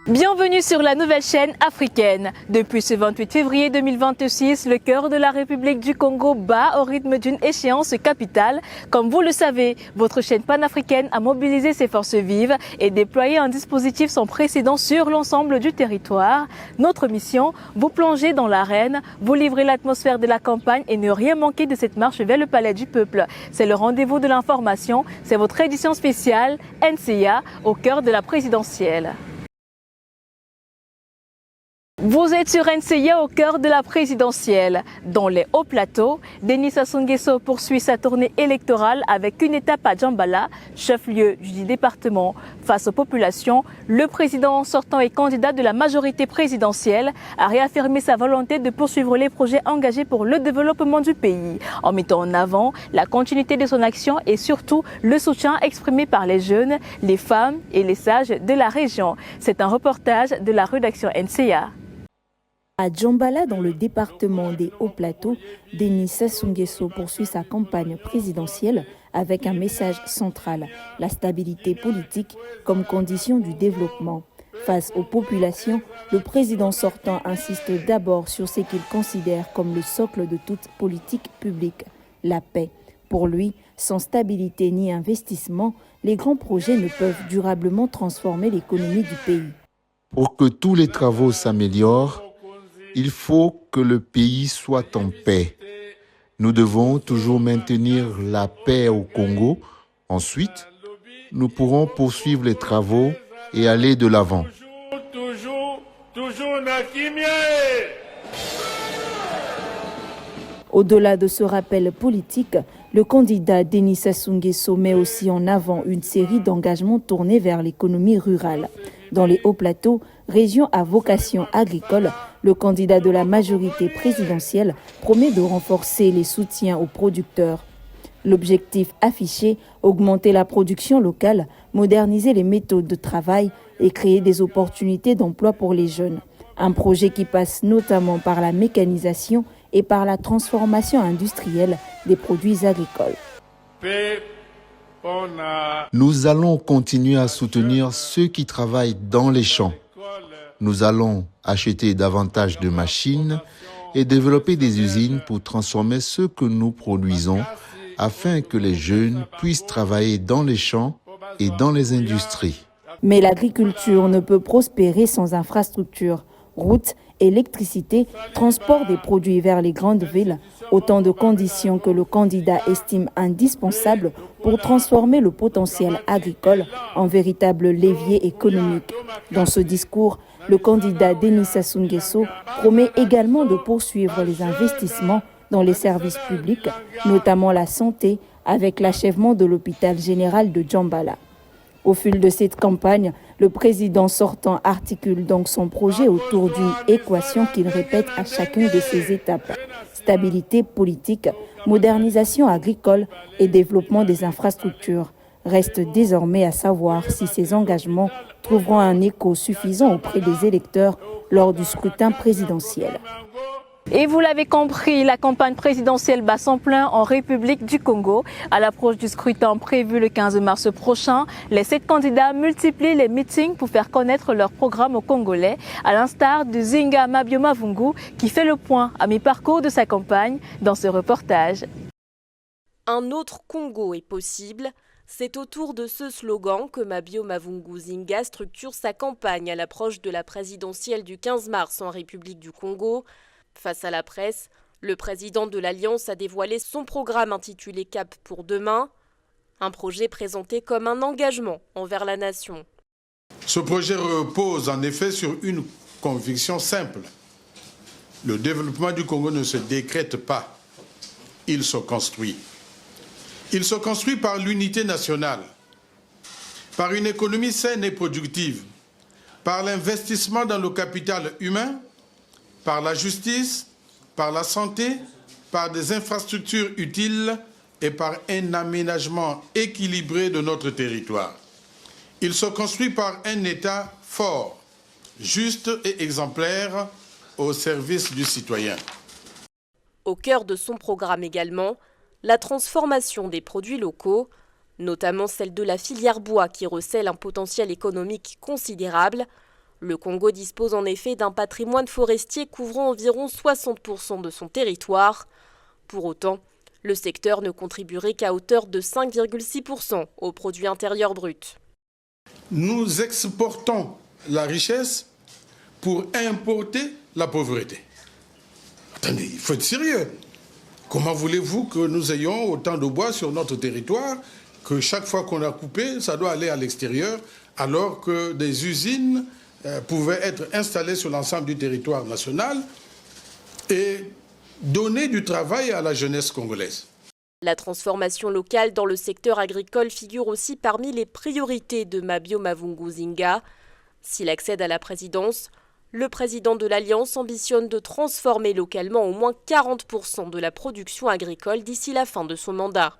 Bienvenue sur la nouvelle chaîne africaine. Depuis ce 28 février 2026, le cœur de la République du Congo bat au rythme d'une échéance capitale. Comme vous le savez, votre chaîne panafricaine a mobilisé ses forces vives et déployé un dispositif sans précédent sur l'ensemble du territoire. Notre mission, vous plonger dans l'arène, vous livrer l'atmosphère de la campagne et ne rien manquer de cette marche vers le palais du peuple. C'est le rendez-vous de l'information, c'est votre édition spéciale NCA au cœur de la présidentielle. Vous êtes sur NCA au cœur de la présidentielle. Dans les hauts plateaux, Denis Sassou Nguesso poursuit sa tournée électorale avec une étape à Djambala, chef-lieu du département. Face aux populations, le président sortant et candidat de la majorité présidentielle a réaffirmé sa volonté de poursuivre les projets engagés pour le développement du pays, en mettant en avant la continuité de son action et surtout le soutien exprimé par les jeunes, les femmes et les sages de la région. C'est un reportage de la rédaction NCA. À Djambala, dans le département des Hauts-Plateaux, Denis Sassou Nguesso poursuit sa campagne présidentielle avec un message central, la stabilité politique comme condition du développement. Face aux populations, le président sortant insiste d'abord sur ce qu'il considère comme le socle de toute politique publique, la paix. Pour lui, sans stabilité ni investissement, les grands projets ne peuvent durablement transformer l'économie du pays. Pour que tous les travaux s'améliorent, il faut que le pays soit en paix. Nous devons toujours maintenir la paix au Congo. Ensuite, nous pourrons poursuivre les travaux et aller de l'avant. Au-delà de ce rappel politique, le candidat Denis Sassou Nguesso met aussi en avant une série d'engagements tournés vers l'économie rurale. Dans les Hauts-Plateaux, région à vocation agricole, le candidat de la majorité présidentielle promet de renforcer les soutiens aux producteurs. L'objectif affiché, augmenter la production locale, moderniser les méthodes de travail et créer des opportunités d'emploi pour les jeunes. Un projet qui passe notamment par la mécanisation et par la transformation industrielle des produits agricoles. Nous allons continuer à soutenir ceux qui travaillent dans les champs. Nous allons acheter davantage de machines et développer des usines pour transformer ce que nous produisons afin que les jeunes puissent travailler dans les champs et dans les industries. Mais l'agriculture ne peut prospérer sans infrastructures. Routes, électricité, transport des produits vers les grandes villes, autant de conditions que le candidat estime indispensables pour transformer le potentiel agricole en véritable levier économique. Dans ce discours, le candidat Denis Sassou Nguesso promet également de poursuivre les investissements dans les services publics, notamment la santé, avec l'achèvement de l'hôpital général de Djambala. Au fil de cette campagne, le président sortant articule donc son projet autour d'une équation qu'il répète à chacune de ses étapes. Stabilité politique, modernisation agricole et développement des infrastructures. Reste désormais à savoir si ces engagements trouveront un écho suffisant auprès des électeurs lors du scrutin présidentiel. Et vous l'avez compris, la campagne présidentielle bat son plein en République du Congo. À l'approche du scrutin prévu le 15 mars prochain, les 7 candidats multiplient les meetings pour faire connaître leur programme aux Congolais, à l'instar de Zinga Mabio Mavungu qui fait le point à mi-parcours de sa campagne dans ce reportage. Un autre Congo est possible. C'est autour de ce slogan que Mabio Mavungu Zinga structure sa campagne à l'approche de la présidentielle du 15 mars en République du Congo. Face à la presse, le président de l'Alliance a dévoilé son programme intitulé Cap pour demain, un projet présenté comme un engagement envers la nation. Ce projet repose en effet sur une conviction simple. Le développement du Congo ne se décrète pas, il se construit. Il se construit par l'unité nationale, par une économie saine et productive, par l'investissement dans le capital humain, par la justice, par la santé, par des infrastructures utiles et par un aménagement équilibré de notre territoire. Il se construit par un État fort, juste et exemplaire au service du citoyen. Au cœur de son programme également, la transformation des produits locaux, notamment celle de la filière bois qui recèle un potentiel économique considérable. Le Congo dispose en effet d'un patrimoine forestier couvrant environ 60% de son territoire. Pour autant, le secteur ne contribuerait qu'à hauteur de 5,6% au produit intérieur brut. Nous exportons la richesse pour importer la pauvreté. Attendez, il faut être sérieux. Comment voulez-vous que nous ayons autant de bois sur notre territoire que chaque fois qu'on a coupé, ça doit aller à l'extérieur, alors que des usines pouvaient être installées sur l'ensemble du territoire national et donner du travail à la jeunesse congolaise. La transformation locale dans le secteur agricole figure aussi parmi les priorités de Mabio Mavungu Zinga. S'il accède à la présidence, le président de l'Alliance ambitionne de transformer localement au moins 40% de la production agricole d'ici la fin de son mandat.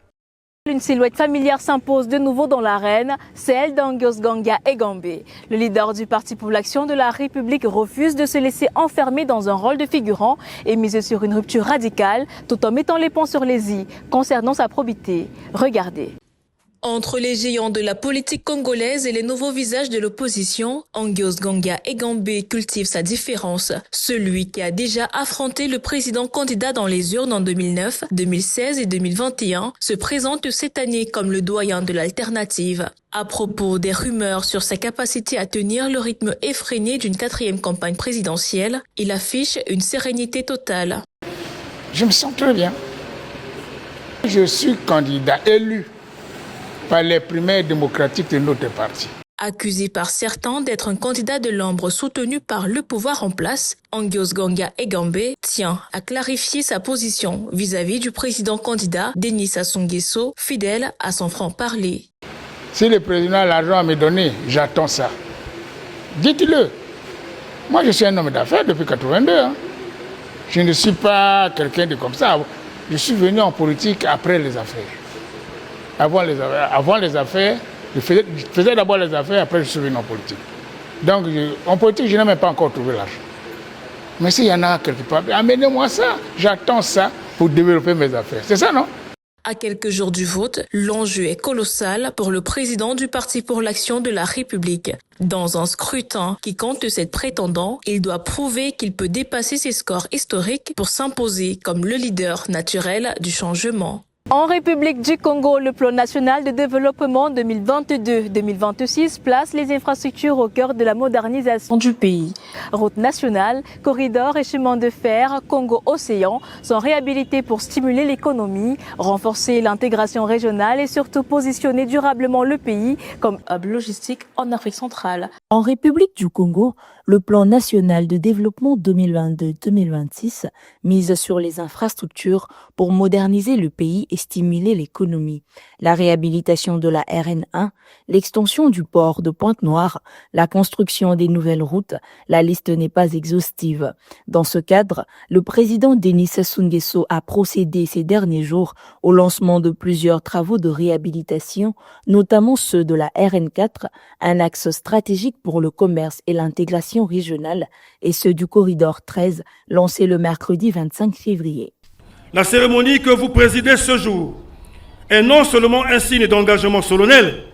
Une silhouette familière s'impose de nouveau dans l'arène, celle d'Angios Ganga Egambé. Le leader du Parti pour l'action de la République refuse de se laisser enfermer dans un rôle de figurant et mise sur une rupture radicale tout en mettant les ponts sur les i concernant sa probité. Regardez. Entre les géants de la politique congolaise et les nouveaux visages de l'opposition, Angios Ganga Egambé cultive sa différence. Celui qui a déjà affronté le président candidat dans les urnes en 2009, 2016 et 2021 se présente cette année comme le doyen de l'alternative. À propos des rumeurs sur sa capacité à tenir le rythme effréné d'une 4e campagne présidentielle, il affiche une sérénité totale. Je me sens très bien. Je suis candidat élu par les primaires démocratiques de notre parti. Accusé par certains d'être un candidat de l'ombre soutenu par le pouvoir en place, Angios Ganga Egambé tient à clarifier sa position vis-à-vis du président candidat Denis Sassou Nguesso, fidèle à son franc-parler. Si le président a l'argent à me donner, j'attends ça. Dites-le. Moi, je suis un homme d'affaires depuis 1982. Je ne suis pas quelqu'un de comme ça. Je suis venu en politique après les affaires. Avant les affaires, je faisais d'abord les affaires, après je suis venu en politique. Donc en politique, je n'ai même pas encore trouvé l'argent. Mais s'il y en a quelque part, amenez-moi ça. J'attends ça pour développer mes affaires. C'est ça, non? À quelques jours du vote, l'enjeu est colossal pour le président du Parti pour l'action de la République. Dans un scrutin qui compte 7 prétendants, il doit prouver qu'il peut dépasser ses scores historiques pour s'imposer comme le leader naturel du changement. En République du Congo, le plan national de développement 2022-2026 place les infrastructures au cœur de la modernisation du pays. Routes nationales, corridors et chemins de fer Congo-Océan sont réhabilités pour stimuler l'économie, renforcer l'intégration régionale et surtout positionner durablement le pays comme hub logistique en Afrique centrale. En République du Congo, le plan national de développement 2022-2026 mise sur les infrastructures pour moderniser le pays et stimuler l'économie. La réhabilitation de la RN1, l'extension du port de Pointe-Noire, la construction des nouvelles routes, la liste n'est pas exhaustive. Dans ce cadre, le président Denis Sassou Nguesso a procédé ces derniers jours au lancement de plusieurs travaux de réhabilitation, notamment ceux de la RN4, un axe stratégique pour le commerce et l'intégration régionale, et ceux du corridor 13, lancé le mercredi 25 février. La cérémonie que vous présidez ce jour est non seulement un signe d'engagement solennel,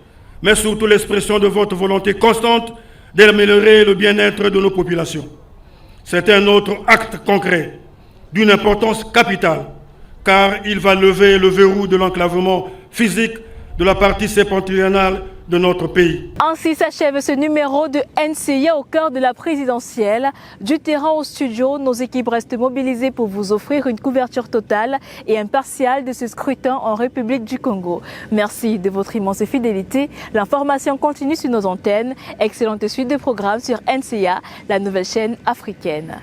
mais surtout l'expression de votre volonté constante d'améliorer le bien-être de nos populations. C'est un autre acte concret, d'une importance capitale, car il va lever le verrou de l'enclavement physique de la partie septentrionale de notre pays. Ainsi s'achève ce numéro de NCIA au cœur de la présidentielle. Du terrain au studio, nos équipes restent mobilisées pour vous offrir une couverture totale et impartiale de ce scrutin en République du Congo. Merci de votre immense fidélité. L'information continue sur nos antennes. Excellente suite de programmes sur NCIA, la nouvelle chaîne africaine.